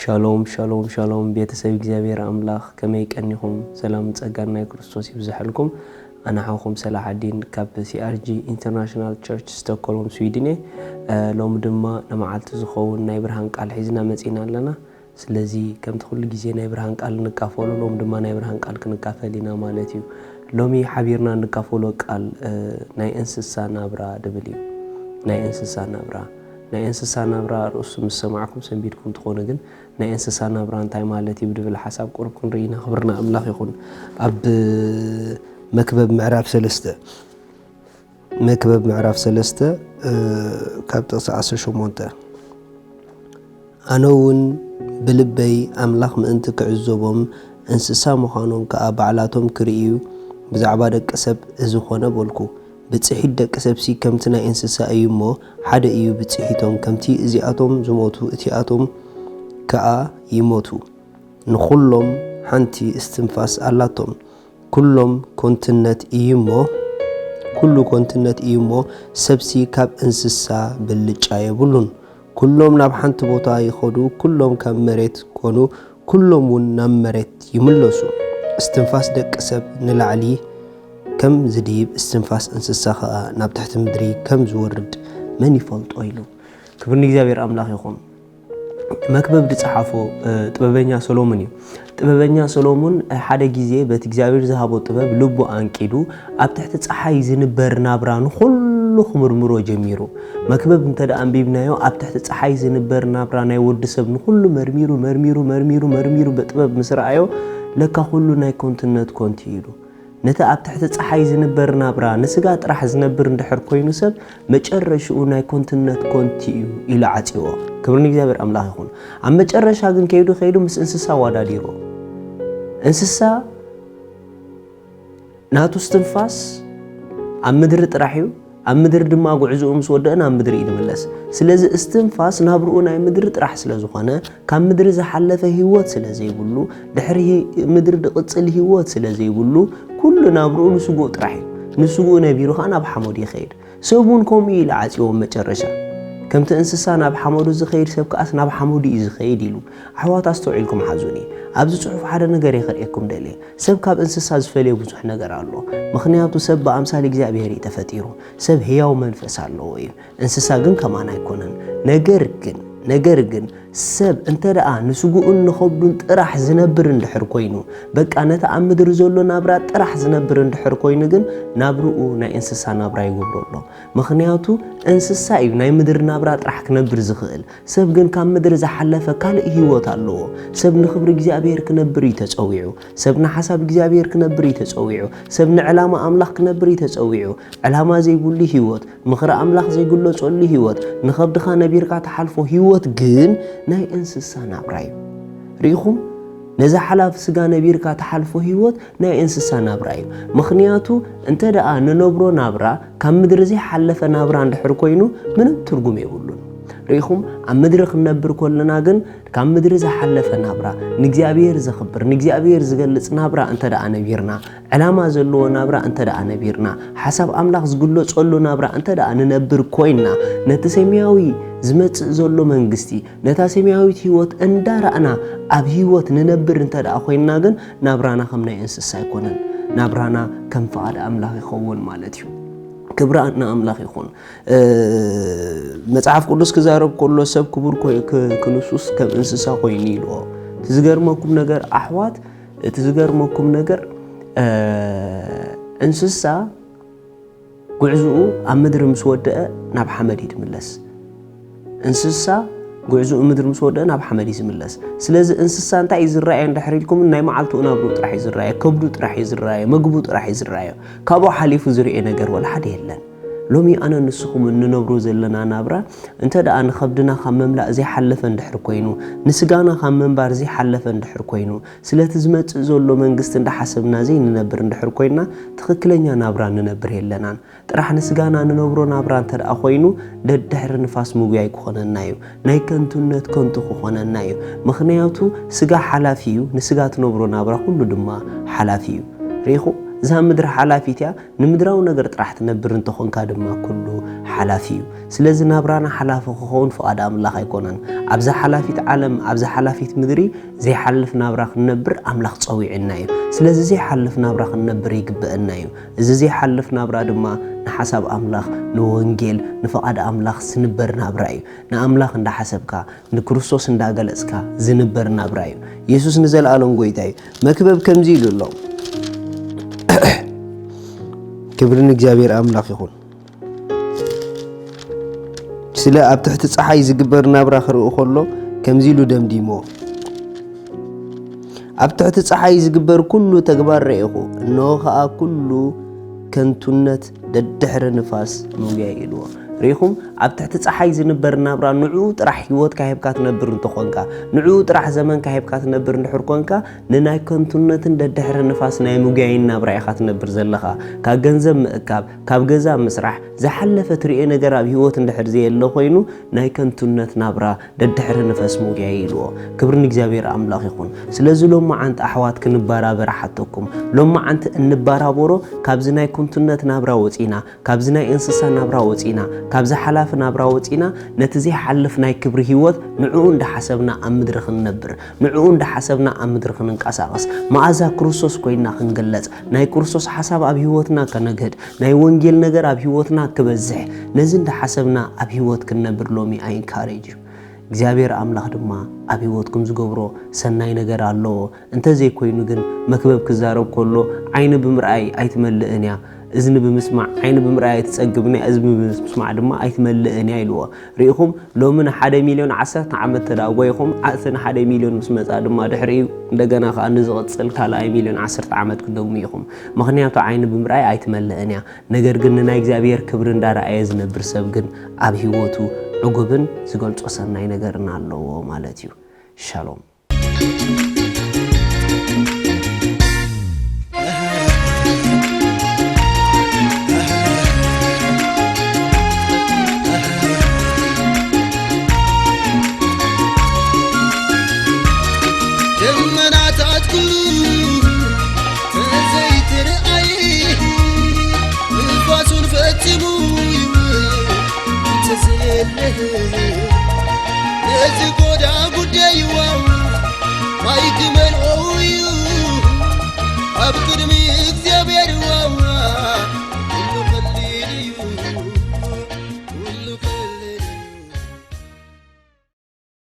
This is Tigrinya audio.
ሻሎም ሻሎም ሻሎም ቤተሰብ እግዚአብሔር አምላክ ከመይ ቀኒኹም ሰላም ጸጋና ክርስቶስ ይብዛሕልኩም አና ሓኹም ሰላሐዲን ካብ ሲአርጂ ኢንተርናሽናል ቸርች ስቶክሆልም ስዊድን ሎም ድማ ነማዓልቲ ዝኸውን ናይ ብርሃን ቃል ሒዝና መጺና ኣለና ስለዚ ከምቲ ኩሉ ግዜ ናይ ብርሃን ቃል ንካፈሉ ሎም ድማ ናይ ብርሃን ቃል ክንካፈሊና ማለት እዩ ሎሚ ሓቢርና ንካፈሎ ቃል ናይ እንስሳ ናብራ ድብል እዩ ናይ እንስሳ ናብራ ናይ እንስሳ ናብራ ርኡስ ምስማዕኩም ሰንቢድኩም ትኾነ ግን ናይ እንስሳ ናብራ እንታይ ማለት እዩ ብድብል ሓሳብ ቁርብ ክንሪና ክብርና አምላኽ ይኹን ኣብ መክበብ ምዕራፍ 3 ካብ ጥቕሲ 18 ኣነውን ብልበይ ኣምላኽ ምእንቲ ክዕዘቦም እንስሳ ምዃኖም ከዓ ባዕላቶም ክርእዩ ብዛዕባ ደቂ ሰብ እዚ ኾነ በልኩ ብጽሒት ደቂ ሰብሲ ከምቲ ናይ እንስሳ እዩ እሞ ሓደ እዩ ብጽሒቶም ከምቲ እዚኣቶም ዝሞቱ እቲኣቶም ከዓ ይሞቱ ንኹሎም ሓንቲ እስትንፋስ ኣላቶም ኩሎም ኮንትነት እዩ እሞ ሰብሲ ካብ እንስሳ ብልጫ የብሉን ኩሎም ናብ ሓንቲ ቦታ ይኸዱ ኩሎም ካብ መሬት ኮኑ ኩሎም ውን ናብ መሬት ይምለሱ እስትንፋስ ደቂ ሰብ ንላዕሊ كم زديب استنفاس انسساخا ناب تحت مدري كم زورد من يفلط إلو كبرني እግዚአብሔር አምላክ ይኹን መክበብ ድጻሓፎ ጥበበኛ ሰሎሞን ሓደ ጊዜ በት እግዚአብሔር ዝሃቦ ጥበብ ልቡ አንቂዱ ኣብ ትሕቲ ፀሓይ ዝንበር ናብራን ሁሉ ክምርምሮ ጀሚሩ መክበብ እንተዳ አንቢብናዮ ኣብ ትሕቲ ፀሓይ ዝንበር ናብራ ናይ ወዲ ሰብ ሁሉ መርሚሩ በጥበብ ምስራአዮ ለካ ሁሉ ናይ ኮንትነት ኮንቲሉ ነታ ኣብ ትሕቲ ፀሓይ ዝንበር ናብራ ንስጋ ጥራሕ ዝነብር እንድሕር ኮይኑ ሰብ መጨረሻኡ ናይ ኮንትነት ኮንቲዩ ኢሉ ዓጺዎ ክብርኒ እግዚአብሔር አምላክ ይኹን ኣብ መጨረሻ ግን ከይዱ ምስ እንስሳ ዋዳዲሮ እንስሳ ናቱ እስትንፋስ ኣብ ምድሪ ጥራሕ እዩ ኣብ ምድሪ ድማ ጉዕዞኡ ምስ ወደአና ኣብ ምድሪ ይድመለስ ስለዚ እስትንፋስ ናብርኡ ናይ ምድሪ ጥራሕ ስለዝኾነ ካብ ምድሪ ዝሓለፈ ህይወት ስለዘይብሉ ድሕሪ ምድሪ ድቕጽል ህይወት ስለዘይብሉ ኩሉ ናብርኡ ንስጉኡ ጥራሕ ንስጉኡ ነቢሩ ኸ ናብ ሓሞድ ይኸይድ ሰቡን ከምኡ ኢሉ ዓጺዎ መጨረሻ ከምቲ እንስሳ ናብ ሓሞዱ ዝኸይድ ሰብ ከኣስ ናብ ሓሞዱ እዩ ዝኸይድ ኢሉ ኣሕዋት ኣስተውዒልኩም ሓዙኒ ኣብዚ ጽሑፍ ሓደ ነገር ይኸርየኩም ደልየ ሰብ ካብ እንስሳ ዝፈልዮ ብዙሕ ነገር ኣሎ ምኽንያቱ ሰብ ብኣምሳል እግዚአብሔር ተፈጢሩ ሰብ ህያው መንፈስ ኣለዎ እዩ እንስሳ ግን ከማን ኣይኮነን ነገር ግን ሰብ እንተደኣ ንስጉኡን ንኸብዱን ጥራሕ ዝነብር እንድሕር ኮይኑ በቃ ነታ ኣብ ምድሪ ዘሎ ናብራ ጥራሕ ዝነብር እንድሕር ኮይኑ ግን ናብርኡ ናይ እንስሳ ናብራ ይገብረሎ ምኽንያቱ እንስሳ እዩ ናይ ምድሪ ናብራ ጥራሕ ክነብር ዝኽእል ሰብ ግን ካብ ምድሪ ዝሓለፈ ካልእ ህይወት ኣለዎ ሰብ ንኽብሪ እግዚአብሔር ክነብር ተጸዊዑ ሰብ ንሓሳብ እግዚአብሔር ክነብር ተጸዊዑ ሰብ ንዕላማ ኣምላኽ ክነብር ተጸዊዑ ዕላማ ዘይብሉ ህይወት ምኽሪ ኣምላኽ ዘይግለጸሉ ህይወት ንኸብድኻ ነቢርካ ተሓልፎ ህይወት ግን ናይ እንስሳ ናብራ እዩ ሪኢኹም ነዛ ሓላፍ ስጋ ነቢርካ ተሓልፎ ህይወት ናይ እንስሳ ናብራ እዩ ምኽንያቱ እንተደኣ ንነብሮ ናብራ ካብ ምድሪ ዘይሓለፈ ናብራ እንድሕር ኮይኑ ምንም ትርጉም የብሉን ሪኢኹም ኣብ ምድሪ ክንነብር ከለና ግን ካብ ምድሪ ዝሓለፈ ናብራ ንእግዚአብሔር ዘኽብር ንእግዚአብሔር ዝገልጽ ናብራ እንተደኣ ነቢርና ዕላማ ዘለዎ ናብራ እንተደኣ ነቢርና ሓሳብ ኣምላኽ ዝግለጸሉ ናብራ እንተደኣ ንነብር ኮይና ነቲ ሰማያዊ ዝመጽእ ዘሎ መንግስቲ ነታ ሰማያዊት ህይወት እንዳራእና ኣብ ህይወት ንነብር እንተደኣ ኮይና ግን ናብራና ከም ናይ እንስሳ ኣይኮነን ናብራና ከም ፈቃድ ኣምላኽ ይኸውን ማለት እዩ ክብራና ኣምላኽ ይኹን መጽሓፍ ቅዱስ ክዛረብ ከሎ ሰብ ክቡር ክንሱስ ከም እንስሳ ኮይኑ ኢልዎ ትዝገርመኩም ነገር ኣሕዋት ትዝገርመኩም ነገር እንስሳ ጉዕዞኡ ኣብ ምድሪ ምስ ወደአ ናብ ሓመድ ይድምለስ እንስሳ ጉዕዙኡ ምድሪ ምስ ወደአ ናብ ሓመድ ይዝምለስ ስለዚ እንስሳ እንታይ ይዝራእዮ እንድሕሪልኩም ናይ መዓልቱ ናብሩ ጥራሕ ይዝራእዮ ከብዱ ጥራሕ ይዝራእዮ ምግቡ ጥራሕ ይዝራእዮ ካብኡ ሓሊፉ ዝርኤ ነገር ወላ ሓደ የለን ሎሚ ኣነ ንስኹም እንነብሩ ዘለና ናብራ እንተ ደኣ ንኸብድና ካብ መምላእ ዘይሓለፈ እንድሕር ኮይኑ ንስጋና ካብ መንባር ዘይሓለፈ እንድሕር ኮይኑ ስለቲ ዝመጽእ ዘሎ መንግስቲ እንዳሓሰብና ዘይንነብር እንድሕር ኮይና ትክክለኛ ናብራ ንነብር የለናን ጥራሕ ንስጋና ንነብሮ ናብራ እንተ ደኣ ኮይኑ ደድሕሪ ንፋስ ምጉያይ ክኾነና እዩ ናይ ከንቱነት ከንቱ ክኾነና እዩ ምክንያቱ ስጋ ሓላፊ እዩ ንስጋ ትነብሮ ናብራ ኩሉ ድማ ሓላፊ እዩ ሪኹ እዛ ምድር ሓላፊት እያ ንምድራዊ ነገር ጥራሕ ትነብር እንተኾንካ ድማ ኩሉ ሓላፊ እዩ ስለዚ ናብራና ሓላፊ ክኸውን ፍቓድ ኣምላኽ ኣይኮነን ኣብዛ ሓላፊት ዓለም ኣብዛ ሓላፊት ምድሪ ዘይሓልፍ ናብራ ክንነብር ኣምላኽ ፀዊዕና እዩ ስለዚ ዘይሓልፍ ናብራ ክንነብር ይግብአና እዩ እዚ ዘይሓልፍ ናብራ ድማ ንሓሳብ ኣምላኽ ንወንጌል ንፍቓድ ኣምላኽ ዝንበር ናብራ እዩ ንኣምላኽ እንዳሓሰብካ ንክርስቶስ እንዳገለጽካ ዝንበር ናብራ እዩ ኢየሱስ ንዘለኣለም ጎይታ እዩ መክበብ ከምዚ ኢሉ ኣሎ ክብርን እግዚአብሔር አምላክ ይሁን ስለ ኣብ ትሕቲ ፀሓይ ዝግበር ናብራ ክርኢ ከሎ ከምዚ ኢሉ ደምዲሞ ኣብ ትሕቲ ፀሓይ ዝግበር ኩሉ ተግባር ርኢኹ እነሆ ከዓ ኩሉ ከንቱነት ደድሕሪ ንፋስ ምውያይ ኢልዎ ሪኹም ኣብ ትሕቲ ፀሓይ ዝንበር ናብራ ንዑ ጥራሕ ህይወት ካሄብካ ትነብር እንተኾንካ ንዑ ጥራሕ ዘመን ካሄብካ ትነብር እንድሕር ኮንካ ንናይ ከንቱነትን ደድሕሪ ንፋስ ናይ ምጉያይን ናብራ ኢኻ ትነብር ዘለኻ ካብ ገንዘብ ምእካብ ካብ ገዛ ምስራሕ ዝሓለፈ ትርኤ ነገር ኣብ ህይወት እንድሕር ዘየለ ኮይኑ ናይ ከንቱነት ናብራ ደድሕሪ ንፋስ ምጉያይ ኢልዎ ክብርን እግዚአብሔር ኣምላኽ ይኹን ስለዚ ሎማ ዓንቲ ኣሕዋት ክንባራበር ሓተኩም ሎማ ዓንቲ እንባራበሮ ካብዚ ናይ ከንቱነት ናብራ ወፂና ካብዚ ናይ እንስሳ ናብራ ወፂና ካብዛ ሓላፍ ናብራ ወፂና ነቲ ዘይሓልፍ ናይ ክብሪ ህይወት ንዑ እንዳሓሰብና ኣብ ምድሪ ክንነብር ንዑ እንዳሓሰብና ኣብ ምድሪ ክንንቀሳቀስ መዓዛ ክርስቶስ ኮይና ክንገለጽ ናይ ክርስቶስ ሓሳብ ኣብ ህይወትና ከነግድ ናይ ወንጌል ነገር ኣብ ህይወትና ክበዝሕ ነዚ እንዳሓሰብና ኣብ ህይወት ክንነብር ሎሚ ኣይንካሬጅ እግዚአብሔር ኣምላኽ ድማ ኣብ ህይወትኩም ዝገብሮ ሰናይ ነገር ኣለዎ እንተዘይ ኮይኑ ግን መክበብ ክዛረብ ከሎ ዓይኒ ብምርኣይ ኣይትመልእን እያ እዝኒ ብምስማዕ ዓይኒ ብምርኣይ ትጸግብኒ እዝኒ ብምስማዕ ድማ ኣይትመልእን እያ ኢልዎ ሪኢኹም ሎሚ 1 ሚልዮን 10 ዓመት ተዳጓይኹም ኣእተን 1 ሚልዮን ምስ መጻ ድማ ድሕሪኡ እንደገና ከዓ ንዝቕጽል ካልኣይ ሚልዮን 10 ዓመት ክደሙ ኢኹም ምክንያቱ ዓይኒ ብምርኣይ ኣይትመልእን እያ ነገር ግን ናይ እግዚአብሔር ክብሪ እንዳረኣየ ዝነብር ሰብ ግን ኣብ ህይወቱ ዕጉብን ዝገልጾ ሰናይ ነገርና ኣለዎ ማለት እዩ ሻሎም Let's go.